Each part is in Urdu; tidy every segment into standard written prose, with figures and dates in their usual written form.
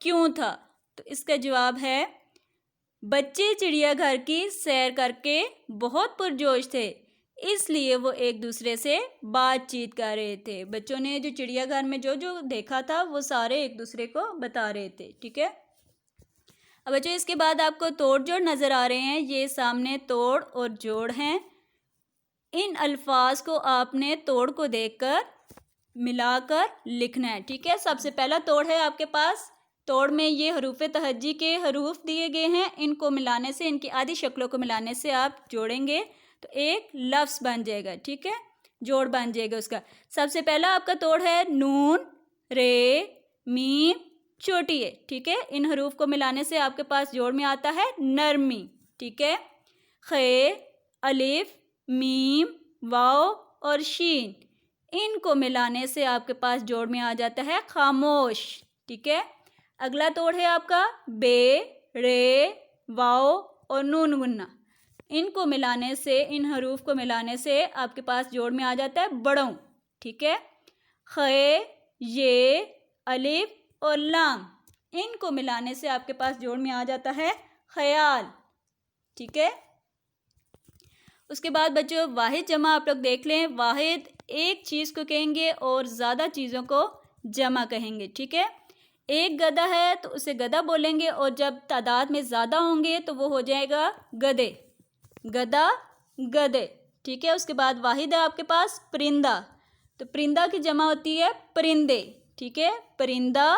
کیوں تھا؟ تو اس کا جواب ہے بچے چڑیا گھر کی سیر کر کے بہت پرجوش تھے، اس لیے وہ ایک دوسرے سے بات چیت کر رہے تھے۔ بچوں نے جو چڑیا گھر میں جو دیکھا تھا وہ سارے ایک دوسرے کو بتا رہے تھے، ٹھیک ہے۔ اب بچوں اس کے بعد آپ کو توڑ جوڑ نظر آ رہے ہیں، یہ سامنے توڑ اور جوڑ ہیں۔ ان الفاظ کو آپ نے توڑ کو دیکھ کر ملا کر لکھنا ہے، ٹھیک ہے۔ سب سے پہلا توڑ ہے آپ کے پاس، توڑ میں یہ حروف تہجی کے حروف دیے گئے ہیں، ان کو ملانے سے، ان کی آدھی شکلوں کو ملانے سے آپ جوڑیں گے تو ایک لفظ بن جائے گا، ٹھیک ہے، جوڑ بن جائے گا اس کا۔ سب سے پہلا آپ کا توڑ ہے نون، رے، میم، چھوٹی ہے، ٹھیک ہے۔ ان حروف کو ملانے سے آپ کے پاس جوڑ میں آتا ہے نرمی، ٹھیک ہے۔ خے، الف، میم، واو اور شین، ان کو ملانے سے آپ کے پاس جوڑ میں آ جاتا ہے خاموش، ٹھیک ہے۔ اگلا توڑ ہے آپ کا بے، رے، واو اور نون گنہ، ان کو ملانے سے، ان حروف کو ملانے سے آپ کے پاس جوڑ میں آ جاتا ہے بڑوں، ٹھیک ہے۔ خے، یہ، الف اور لام، ان کو ملانے سے آپ کے پاس جوڑ میں آ جاتا ہے خیال، ٹھیک ہے۔ اس کے بعد بچوں واحد جمع آپ لوگ دیکھ لیں، واحد ایک چیز کو کہیں گے اور زیادہ چیزوں کو جمع کہیں گے، ٹھیک ہے۔ ایک گدھا ہے تو اسے گدھا بولیں گے، اور جب تعداد میں زیادہ ہوں گے تو وہ ہو جائے گا گدھے، گدھا، گدھے، ٹھیک ہے۔ اس کے بعد واحد ہے آپ کے پاس پرندہ، تو پرندہ کی جمع ہوتی ہے پرندے، ٹھیک ہے، پرندہ،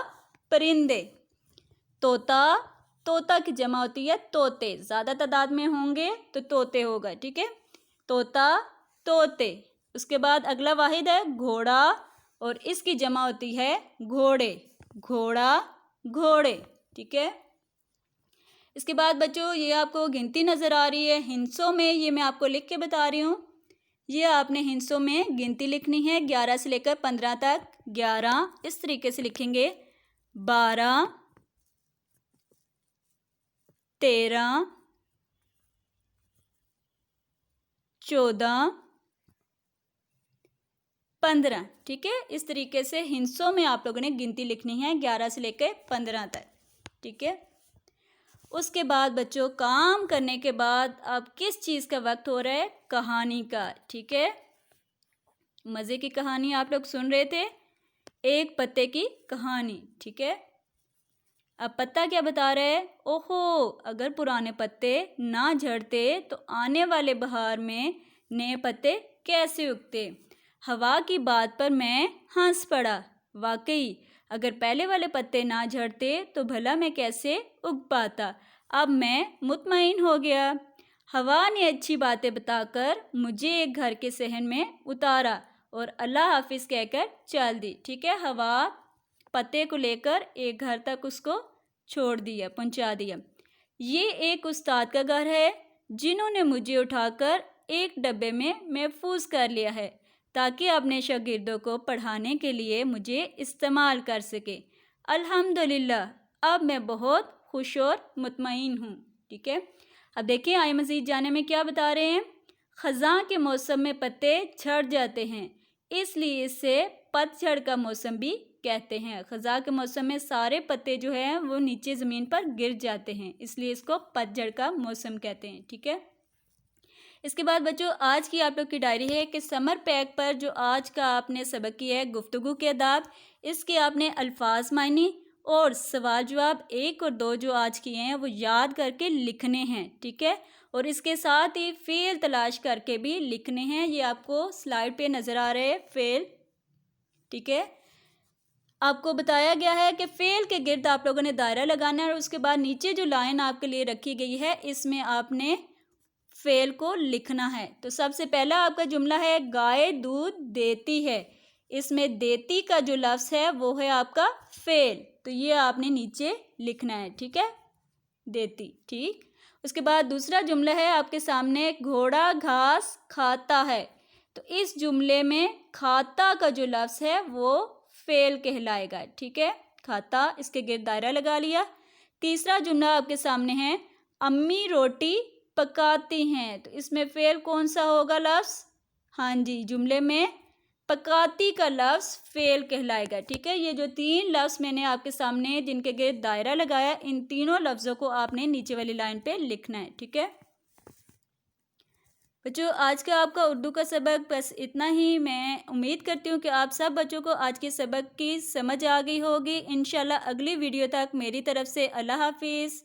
پرندے۔ طوطا، طوطا کی جمع ہوتی ہے طوطے، زیادہ تعداد میں ہوں گے تو طوطے ہوگا، ٹھیک ہے، طوطا، طوطے۔ اس کے بعد اگلا واحد ہے گھوڑا، اور اس کی جمع ہوتی ہے گھوڑے، گھوڑا، گھوڑے، ٹھیک ہے۔ اس کے بعد بچوں یہ آپ کو گنتی نظر آ رہی ہے ہندسوں میں، یہ میں آپ کو لکھ کے بتا رہی ہوں، یہ آپ نے ہندسوں میں گنتی لکھنی ہے 11 سے لے کر 15 تک۔ 11 اس طریقے سے لکھیں گے، 12، 13، 14، 15، ٹھیک ہے۔ اس طریقے سے ہندسوں میں آپ لوگوں نے گنتی لکھنی ہے 11 سے لے کے 15 تک، ٹھیک ہے۔ اس کے بعد بچوں کام کرنے کے بعد اب کس چیز کا وقت ہو رہا ہے؟ کہانی کا، ٹھیک ہے۔ مزے کی کہانی آپ لوگ سن رہے تھے، ایک پتے کی کہانی، ٹھیک ہے۔ اب پتا کیا بتا رہا ہے؟ اوہو، اگر پرانے پتے نہ جھڑتے تو آنے والے بہار میں نئے پتے کیسے اگتے؟ ہوا کی بات پر میں ہنس پڑا، واقعی اگر پہلے والے پتے نہ جھڑتے تو بھلا میں کیسے اگ پاتا؟ اب میں مطمئن ہو گیا۔ ہوا نے اچھی باتیں بتا کر مجھے ایک گھر کے صحن میں اتارا اور اللہ حافظ کہہ کر چل دی، ٹھیک ہے۔ ہوا پتے کو لے کر ایک گھر تک اس کو چھوڑ دیا، پہنچا دیا۔ یہ ایک استاد کا گھر ہے جنہوں نے مجھے اٹھا کر ایک ڈبے میں محفوظ کر لیا ہے تاکہ اپنے شاگردوں کو پڑھانے کے لیے مجھے استعمال کر سکے۔ الحمدللہ، اب میں بہت خوش اور مطمئن ہوں، ٹھیک ہے۔ اب دیکھیں آئے مزید جانے میں کیا بتا رہے ہیں۔ خزاں کے موسم میں پتے جھڑ جاتے ہیں، اس لیے اسے پت جھڑ کا موسم بھی کہتے ہیں۔ خزاں کے موسم میں سارے پتے جو ہیں وہ نیچے زمین پر گر جاتے ہیں، اس لیے اس کو پت جھڑ کا موسم کہتے ہیں، ٹھیک ہے۔ اس کے بعد بچوں آج کی آپ لوگ کی ڈائری ہے کہ سمر پیک پر جو آج کا آپ نے سبق کیا ہے گفتگو کے آداب، اس کے آپ نے الفاظ معنی اور سوال جواب 1 اور 2 جو آج کیے ہیں وہ یاد کر کے لکھنے ہیں، ٹھیک ہے۔ اور اس کے ساتھ ہی فعل تلاش کر کے بھی لکھنے ہیں، یہ آپ کو سلائیڈ پہ نظر آ رہے ہیں فعل، ٹھیک ہے۔ آپ کو بتایا گیا ہے کہ فعل کے گرد آپ لوگوں نے دائرہ لگانا ہے، اور اس کے بعد نیچے جو لائن آپ کے لیے رکھی گئی ہے اس میں آپ نے فعل کو لکھنا ہے۔ تو سب سے پہلا آپ کا جملہ ہے گائے دودھ دیتی ہے، اس میں دیتی کا جو لفظ ہے وہ ہے آپ کا فعل، تو یہ آپ نے نیچے لکھنا ہے، ٹھیک ہے، دیتی، ٹھیک۔ اس کے بعد دوسرا جملہ ہے آپ کے سامنے گھوڑا گھاس کھاتا ہے، تو اس جملے میں کھاتا کا جو لفظ ہے وہ فعل کہلائے گا، ٹھیک ہے، کھاتا، اس کے گرد دائرہ لگا لیا۔ تیسرا جملہ آپ کے سامنے ہے امی روٹی پکاتی ہیں، تو اس میں فعل کون سا ہوگا لفظ؟ ہاں جی، جملے میں پکاتی کا لفظ فعل کہلائے گا. ٹھیک ہے، یہ جو 3 لفظ میں نے آپ کے سامنے جن کے گرد دائرہ لگایا، ان تینوں لفظوں کو آپ نے نیچے والی لائن پہ لکھنا ہے. ٹھیک ہے بچوں، آج کا آپ کا اردو کا سبق بس اتنا ہی. میں امید کرتی ہوں کہ آپ سب بچوں کو آج کے سبق کی سمجھ آ گئی ہوگی. انشاءاللہ اگلی ویڈیو تک میری طرف سے اللہ حافظ.